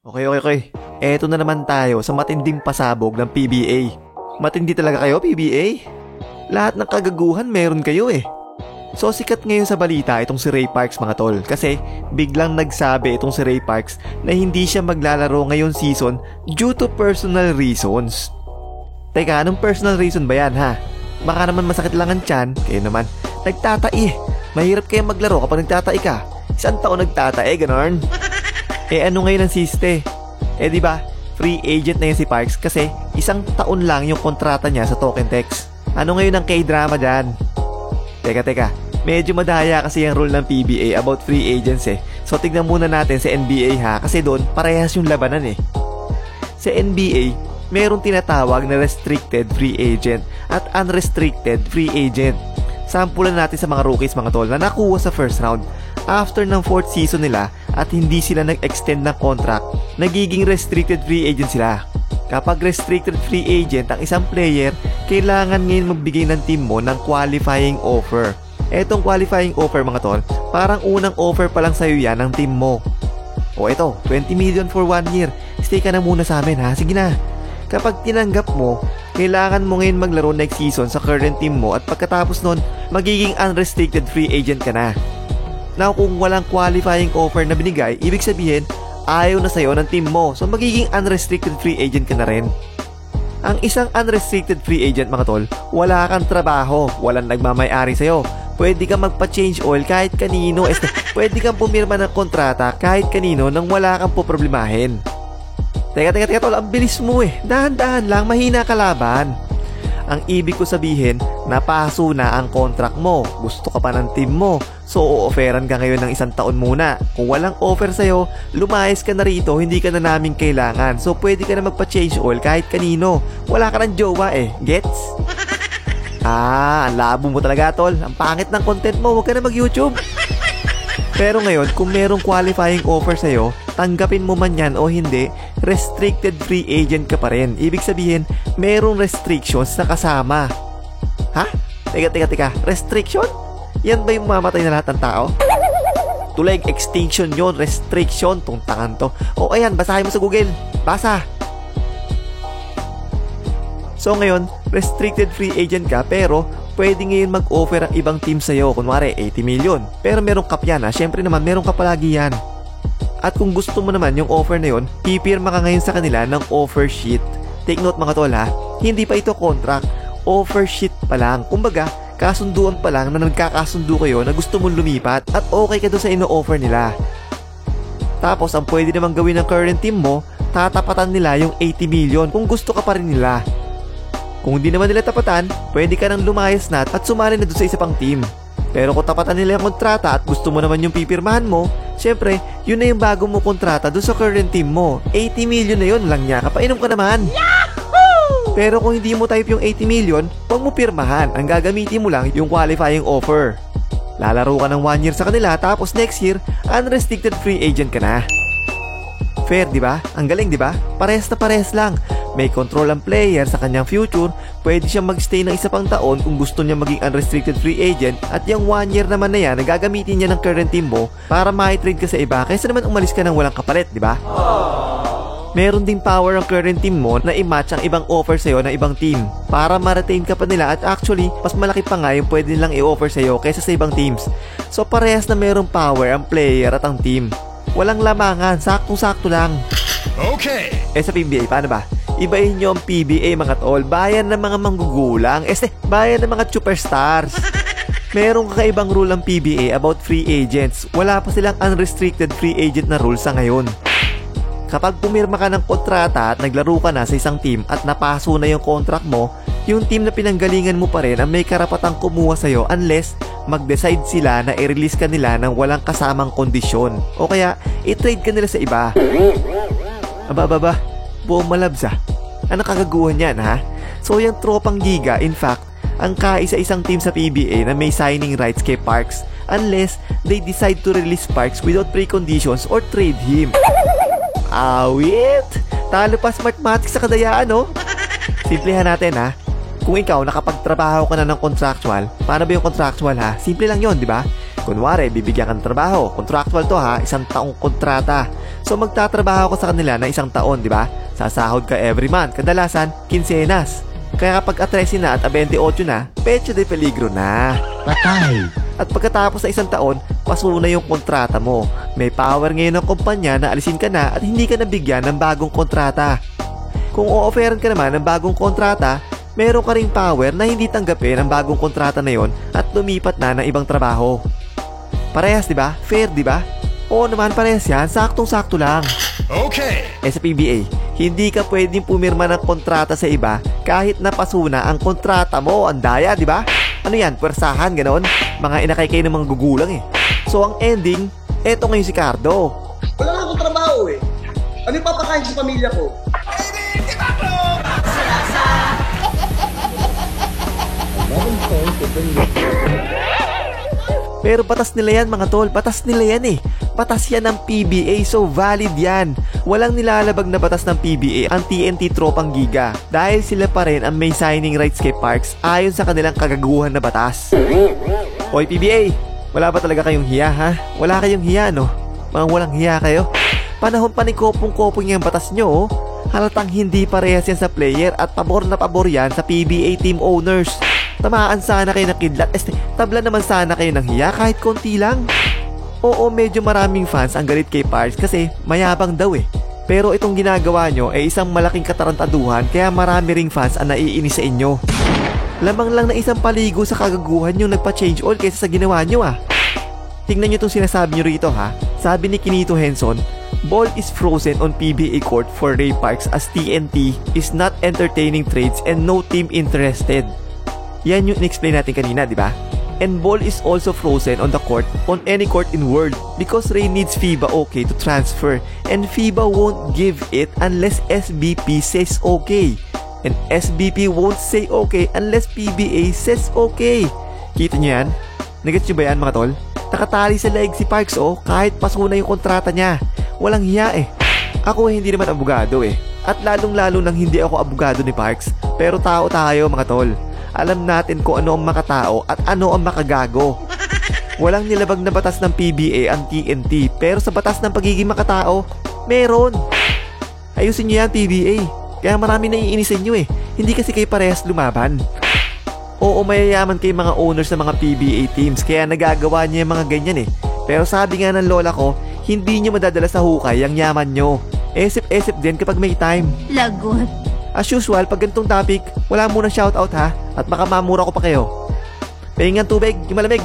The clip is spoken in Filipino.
Okay. Eto na naman tayo sa matinding pasabog ng PBA. Matindi talaga kayo, PBA? Lahat ng kagaguhan meron kayo eh. So sikat ngayon sa balita itong si Ray Parks mga tol. Kasi biglang nagsabi itong si Ray Parks na hindi siya maglalaro ngayon season due to personal reasons. Teka, anong personal reason ba yan ha? Baka naman masakit lang ang tiyan. Kayo naman, nagtatai. Mahirap kayong maglaro kapag nagtatai ka. Isang taon nagtatai, ganon. Ano ngayon ang siste? Diba, free agent na yun si Parks kasi isang taon lang yung kontrata niya sa Token Text. Ano ngayon ang K-drama dyan? Teka, medyo madaya kasi yung rule ng PBA about free agents eh. So tignan muna natin sa NBA ha, kasi doon parehas yung labanan eh. Sa NBA, merong tinatawag na restricted free agent at unrestricted free agent. Sampulan natin sa mga rookies mga tol na nakuha sa first round. After ng 4th season nila at hindi sila nag-extend ng contract, nagiging restricted free agent sila. Kapag restricted free agent ang isang player, kailangan ngayon magbigay ng team mo ng qualifying offer. Etong qualifying offer mga tol, parang unang offer pa lang sa'yo yan ng team mo. O eto, 20 million for 1 year. Stay ka na muna sa amin ha, sige na. Kapag tinanggap mo, kailangan mo ngayon maglaro next season sa current team mo at pagkatapos nun, magiging unrestricted free agent ka na. Now kung walang qualifying offer na binigay, ibig sabihin, ayaw na sa'yo ng team mo. So magiging unrestricted free agent ka na rin. Ang isang unrestricted free agent mga tol, wala kang trabaho, walang nagmamay-ari sa'yo. Pwede kang magpa-change oil kahit kanino. Pwede kang pumirma ng kontrata kahit kanino nang wala kang poproblemahin. Teka tol, ang bilis mo eh. Dahan-dahan lang, mahina kalaban. Ang ibig ko sabihin, napaso na ang contract mo. Gusto ka pa ng team mo. So, o-offeran ka ngayon ng 1 taon muna. Kung walang offer sa'yo, lumayas ka na rito, hindi ka na namin kailangan. So, pwede ka na magpa-change oil kahit kanino. Wala ka ng jowa eh. Gets? Ang labo mo talaga, tol. Ang pangit ng content mo, huwag ka na mag-YouTube. Pero ngayon, kung merong qualifying offer sa'yo, tanggapin mo man yan o hindi, restricted free agent ka pa rin. Ibig sabihin, merong restrictions na kasama. Ha? Teka. Restriction? Yan ba yung mamatay na lahat ng tao? Tuleg, extinction yon, restriction, tong tangan to. O ayan, basahin mo sa Google. Basa. So ngayon, restricted free agent ka pero pwede ngayon mag-offer ang ibang team sa'yo. Kunwari, 80 million. Pero merong cap yan ha. Siyempre naman, merong cap palagi yan. At kung gusto mo naman yung offer na yon, pipirma ka ngayon sa kanila ng offer sheet. Take note mga tol ha, hindi pa ito contract. Offer sheet pa lang. Kumbaga, kasunduan pa lang na nagkakasundo kayo na gusto mong lumipat at okay ka doon sa ino-offer nila. Tapos, ang pwede naman gawin ng current team mo, tatapatan nila yung 80 million kung gusto ka pa rin nila. Kung hindi naman nila tapatan, pwede ka nang lumayas na at sumali na doon sa isa pang team. Pero kung tapatan nila yung kontrata at gusto mo naman yung pipirmahan mo, syempre, yun na yung bago mo kontrata doon sa current team mo. 80 million na yun lang niya, kapainom ka naman. Yahoo! Pero kung hindi mo type yung 80 million, huwag mo pirmahan. Ang gagamitin mo lang yung qualifying offer. Lalaro ka ng 1 year sa kanila, tapos next year, unrestricted free agent ka na. Fair, di ba? Ang galing, di ba? Parehas na parehas lang. May control ang player sa kanyang future, pwede siyang magstay ng 1 pang taon kung gusto niya maging unrestricted free agent at yung 1 year naman na yan, nagagamitin niya ng current team mo para ma-trade ka sa iba kaysa naman umalis ka ng walang kapalit, di ba? Meron ding power ang current team mo na i-match ang ibang offer sa'yo ng ibang team para ma-retain ka pa nila at actually, mas malaki pa nga yung pwede nilang i-offer sa'yo kaysa sa ibang teams. So parehas na merong power ang player at ang team. Walang lamangan, saktong-sakto lang. Okay! Sa PBA, paano ba? Ibahin nyo ang PBA mga tol. Bayan ng mga manggugulang. Bayan ng mga superstars. Merong kakaibang rule ang PBA about free agents. Wala pa silang unrestricted free agent na rule sa ngayon. Kapag pumirma ka ng kontrata at naglaro ka na sa isang team at napaso na yung contract mo, yung team na pinanggalingan mo pa rin ang may karapatang kumuha sa'yo unless mag-decide sila na i-release ka nila ng walang kasamang kondisyon. O kaya, i-trade ka nila sa iba. Aba. Buong malabs Ano kagaguhan yan ha? So yung tropang giga, in fact, ang kaisa-isang team sa PBA na may signing rights kay Parks unless they decide to release Parks without preconditions or trade him. Awit! Talo pa Smartmatic sa kadayaan no? Simplehan natin ha. Kung ikaw nakapagtrabaho ka na ng contractual, paano ba yung contractual ha? Simple lang yon, di ba? Kunwari, bibigyan ka ng trabaho. Contractual to ha, 1 taong kontrata. So magtatrabaho ko sa kanila na 1 taon, di ba? Sasahod ka every month, kadalasan, kinsenas. Kaya kapag A13 na at A28 na, pecha de peligro na. Patay. At pagkatapos sa 1 taon, paso na yung kontrata mo. May power ngayon ng kumpanya na alisin ka na at hindi ka nabigyan ng bagong kontrata. Kung o-offeran ka naman ng bagong kontrata, meron ka ring power na hindi tanggapin ang bagong kontrata na yon at lumipat na ng ibang trabaho. Parehas, di ba? Fair, di ba? Oo naman, parehas yan. Saktong-sakto lang. Okay. Sa PBA, hindi ka pwedeng pumirma ng kontrata sa iba kahit napasuna ang kontrata mo. Ang daya, di ba? Ano yan? Pwersahan, ganon? Mga inakay kayo ng mga gugulang eh. So ang ending, eto ngayon si Cardo. Wala nga akong trabaho eh. Ano yung papakain sa pamilya ko? Pero batas nila yan mga tol, batas nila yan eh. Batas yan ng PBA, so valid yan. Walang nilalabag na batas ng PBA ang TNT Tropang Giga dahil sila pa rin ang may signing rights kay Parks ayon sa kanilang kagaguhan na batas. Hoy PBA, wala ba talaga kayong hiya ha? Wala kayong hiya no? Mga walang hiya kayo. Panahon pa ni kopong-kopong yung batas nyo oh. Halatang hindi parehas yan sa player at pabor na pabor yan sa PBA team owners. Tamaan sana kayo ng kidlat, tabla naman sana kayo ng hiya kahit konti lang. Oo, medyo maraming fans ang galit kay Parks kasi mayabang daw eh. Pero itong ginagawa nyo ay isang malaking katarantaduhan kaya marami ring fans ang naiinis sa inyo. Lamang lang na isang paligo sa kagaguhan yung nagpa-change all kaysa sa ginawa nyo ah. Tingnan nyo itong sinasabi nyo rito ha. Sabi ni Kinito Henson, ball is frozen on PBA court for Ray Parks as TNT is not entertaining trades and no team interested. Yan yung in-explain natin kanina, di ba? And ball is also frozen on the court on any court in world because Ray needs FIBA okay to transfer and FIBA won't give it unless SBP says okay. And SBP won't say okay unless PBA says okay. Kita nyo yan? Nagets nyo ba yan mga tol? Nakatali sa leg si Parks oh kahit paso na yung kontrata niya. Walang hiya eh. Ako hindi naman abogado eh. At lalong-lalo nang hindi ako abogado ni Parks. Pero tao tayo mga tol. Alam natin kung ano ang makatao at ano ang makagago. Walang nilabag na batas ng PBA ang TNT, pero sa batas ng pagiging makatao, meron. Ayusin nyo yan PBA. Kaya marami naiinis sa inyo eh. Hindi kasi kayo parehas lumaban. Oo, mayayaman kayo mga owners ng mga PBA teams, kaya nagagawa nyo yung mga ganyan eh. Pero sabi nga ng lola ko, hindi nyo madadala sa hukay ang yaman nyo. Esip-esip din kapag may time. Lagot. As usual, pag ganitong topic, wala muna shoutout ha. At baka mamura ko pa kayo. Pahingan tubig, yung malamig.